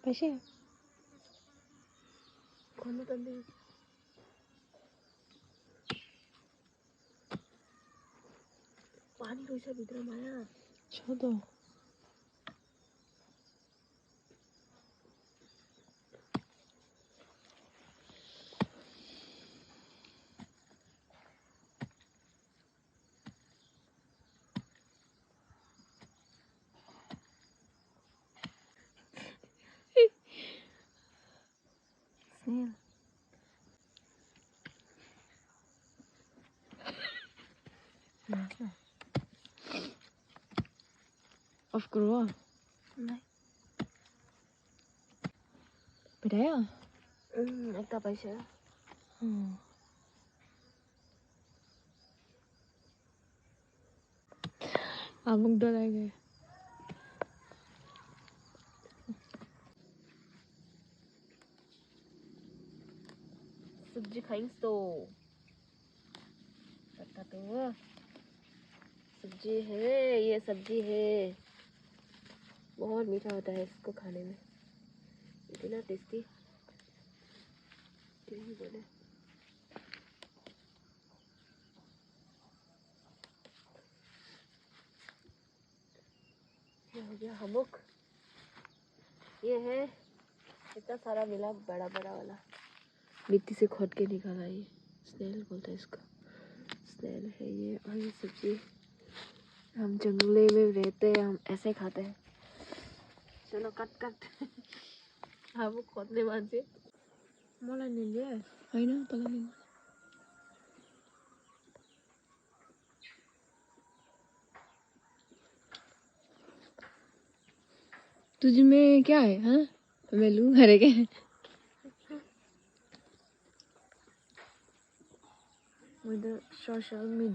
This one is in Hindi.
पैसे खाना तंदे पानी रोइसा भित्र माया छ त स्नेल Of kruwa. नहीं Bedaya? एक ता पैसे Amuk डराए गए सब्जी खाएंगे तो पता तो सब्जी है ये सब्जी है बहुत मीठा होता है इसको खाने में इतना टेस्टी क्या ही बोले ये हो गया हमक ये है इतना सारा मिला बड़ा बड़ा वाला मिट्टी से खोद के निकाला ये स्नेल बोलता है इसको स्नेल है ये और ये सब्जी हम जंगले में रहते हैं हम ऐसे खाते हैं चलो कट कट हम खोदने मान्छे मलाई निल्यो हैन तँलाई निल्नु तुझ में क्या है हाँ मैं लूं अरे क्या with the social media